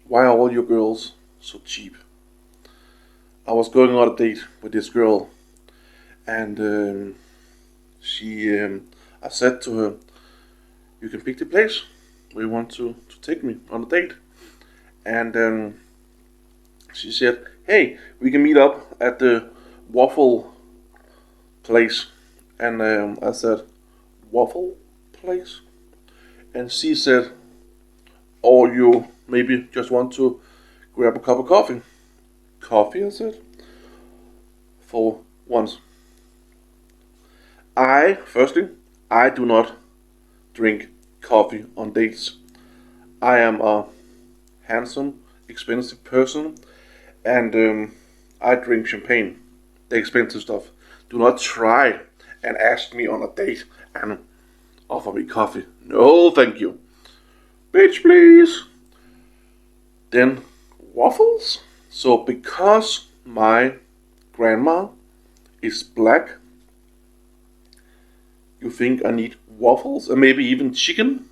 Why are all your girls so cheap? I was going on a date with this girl, and I said to her, "You can pick the place where you want to take me on a date." And she said, "Hey, we can meet up at the waffle place." And I said, "Waffle place?" And she said, "Or you maybe just want to grab a cup of coffee." Coffee, I said, for once. I do not drink coffee on dates. I am a handsome, expensive person, and I drink champagne, the expensive stuff. Do not try and ask me on a date and offer me coffee. No, thank you. Bitch, please. Then waffles. So because my grandma is black, you think I need waffles and maybe even chicken?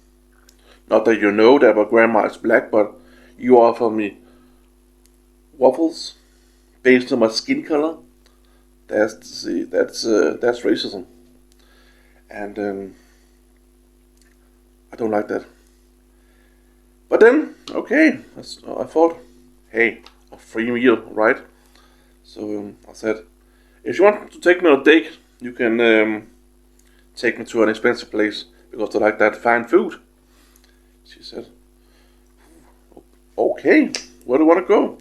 Not that you know that my grandma is black, but you offer me waffles based on my skin color. That's racism, and I don't like that. But then, okay, I thought, hey, a free meal, right? So I said, if you want to take me on a date, you can take me to an expensive place because I like that fine food. She said, okay, where do you want to go?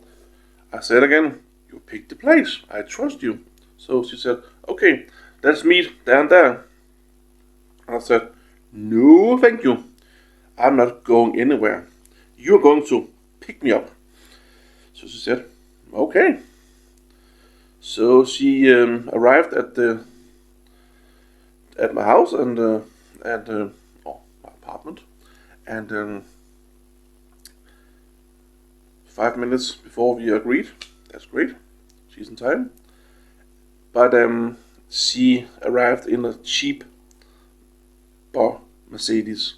I said again, you pick the place. I trust you. So she said, okay, let's meet there and there. And I said, no, thank you. I'm not going anywhere. You're going to pick me up. So she said, okay. So she arrived at my house and my apartment, and 5 minutes before we agreed. That's great. She's in time. But she arrived in a cheap bar Mercedes,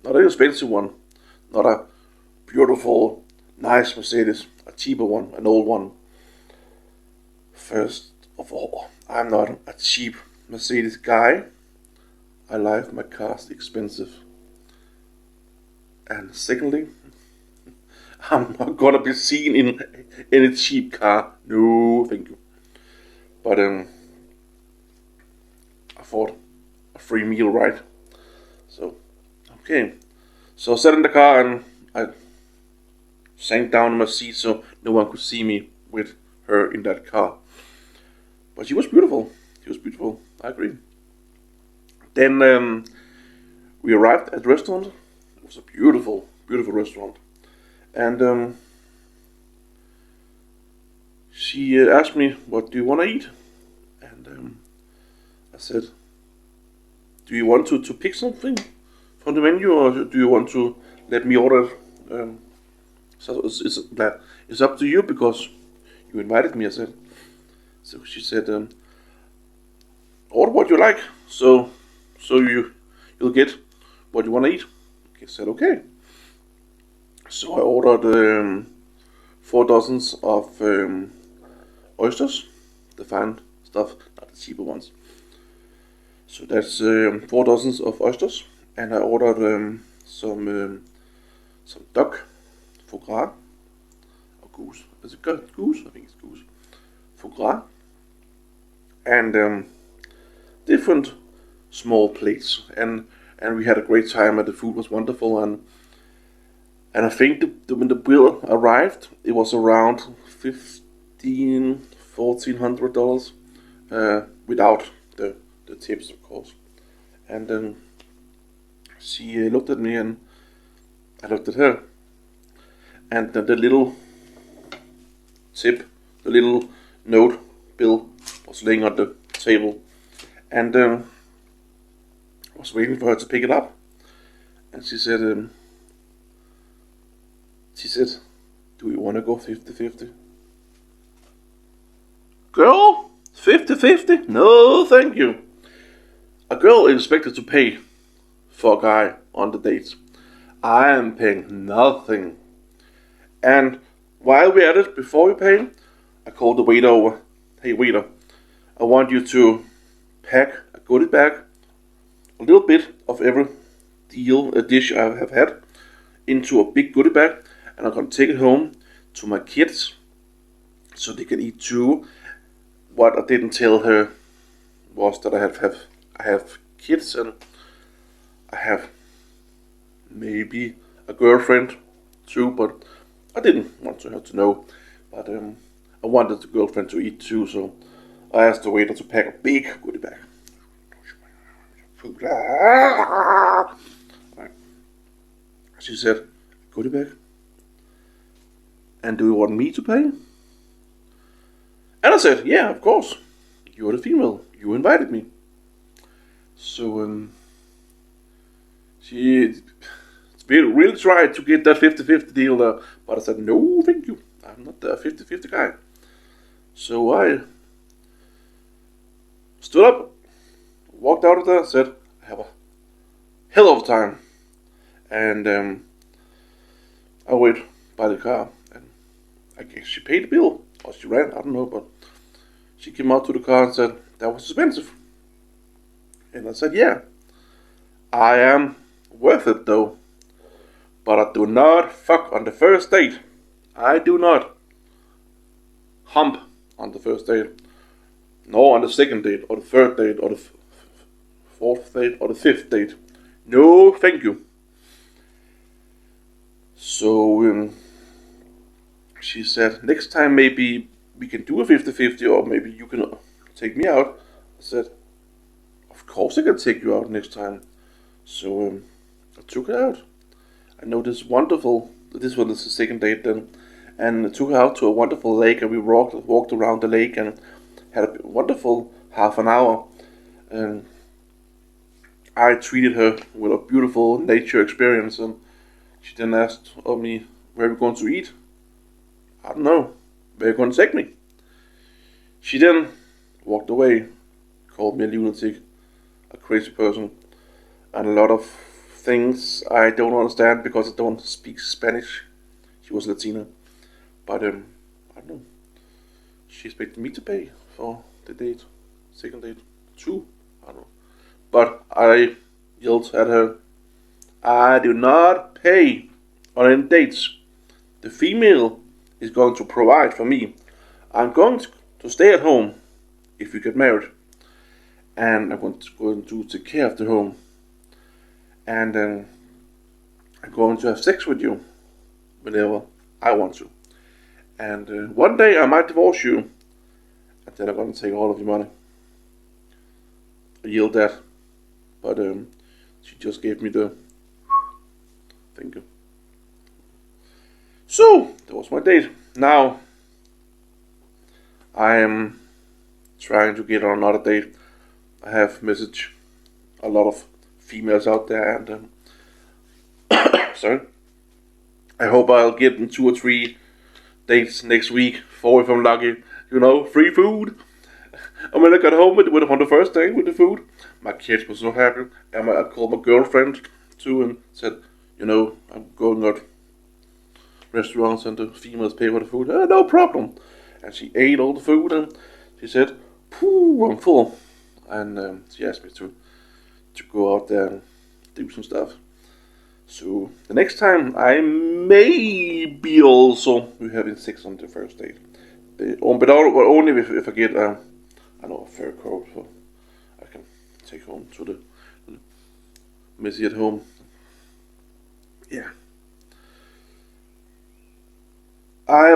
not an expensive one, not a beautiful, nice Mercedes, a cheaper one, an old one. First of all, I'm not a cheap Mercedes guy. I like my cars expensive. And secondly, I'm not gonna be seen in any cheap car. No, thank you. But I thought a free meal, right? So, okay. So I sat in the car and I sank down in my seat so no one could see me with her in that car. But she was beautiful. She was beautiful. I agree. Then we arrived at the restaurant. It was a beautiful, beautiful restaurant. And she asked me, "What do you want to eat?" And I said, "Do you want to pick something from the menu, or do you want to let me order?" So it's up to you because you invited me. I said. So she said, "Order what you like, so you'll get what you want to eat." I said, "Okay." So I ordered 4 dozens of oysters, the fine stuff, not the cheaper ones. So that's 4 dozens of oysters, and I ordered some duck, foie gras, or goose. Is it goose? I think it's goose. Foie gras, and different small plates, and we had a great time, and the food was wonderful, and I think when the bill arrived, it was around $1,400 without the tips, of course. And then she looked at me, and I looked at her, and the little tip, the little note bill was laying on the table, and I was waiting for her to pick it up, and she said, "Do you want to go 50-50? Girl, 50-50? No, thank you. A girl is expected to pay for a guy on the dates. I am paying nothing. And while we're at it, before we pay, I called the waiter over. Hey waiter, I want you to pack a goodie bag, a little bit of every dish I have had, into a big goodie bag, and I'm gonna take it home to my kids so they can eat too. What I didn't tell her was that I have kids, and I have maybe a girlfriend too, but I didn't want her to know. But I wanted the girlfriend to eat too, so I asked the waiter to pack a big goodie bag. Food. She said, goodie bag? And do you want me to pay? And I said, yeah, of course. You're the female. You invited me. So she really tried to get that 50-50 deal there, but I said, no, thank you. I'm not the 50-50 guy. So I stood up, walked out of there, said, I have a hell of a time. And I wait by the car, and I guess she paid the bill, or she ran, I don't know, but she came out to the car and said, that was expensive. And I said, yeah, I am worth it though, but I do not fuck on the first date. I do not hump on the first date, nor on the second date, or the third date, or the fourth date, or the fifth date. No, thank you. So she said, next time maybe we can do a 50-50, or maybe you can take me out. I said, of course I can take you out next time. So I took her out. I know this was the second date then, and I took her out to a wonderful lake, and we walked around the lake and had a wonderful half an hour. And I treated her with a beautiful nature experience, and she then asked of me, where are we going to eat? I don't know. Where are you going to take me? She then walked away, called me a lunatic, a crazy person, and a lot of things I don't understand because I don't speak Spanish. She was Latina. But I don't know. She expected me to pay for the date. Second date. 2. I don't know. But I yelled at her, I do not pay on any dates. The female is going to provide for me. I'm going to stay at home if we get married. And I'm going to take care of the home. And I'm going to have sex with you whenever I want to. And one day I might divorce you. And then I'm going to take all of your money. I yelled that. But she just gave me the thank you. So, that was my date. Now, I am trying to get on another date. I have messaged a lot of females out there, and sorry. I hope I'll get in 2 or 3 dates next week. 4 if I'm lucky. You know, free food. And when I got home on the first day with the food, my kids were so happy. And I called my girlfriend too and said, you know, I'm going out restaurants and the females pay for the food. No problem. And she ate all the food and she said, "Pooh, I'm full." And she asked me to go out there and do some stuff. So the next time I may be also having sex on the first date. But only if I get a fur coat, so I can take home to the messy at home. Yeah. I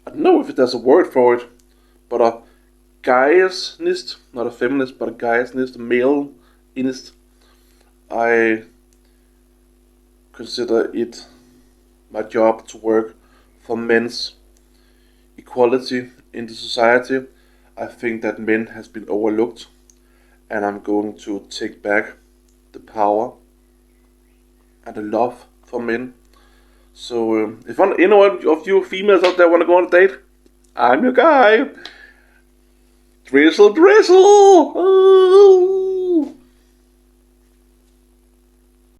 don't know if there's a word for it, but a guyisnist, not a feminist, but a guyisnist, a male-inist. I consider it my job to work for men's equality in the society. I think that men has been overlooked, and I'm going to take back the power and the love for men. So if anyone of you females out there want to go on a date, I'm your guy. Drizzle, drizzle. Oh.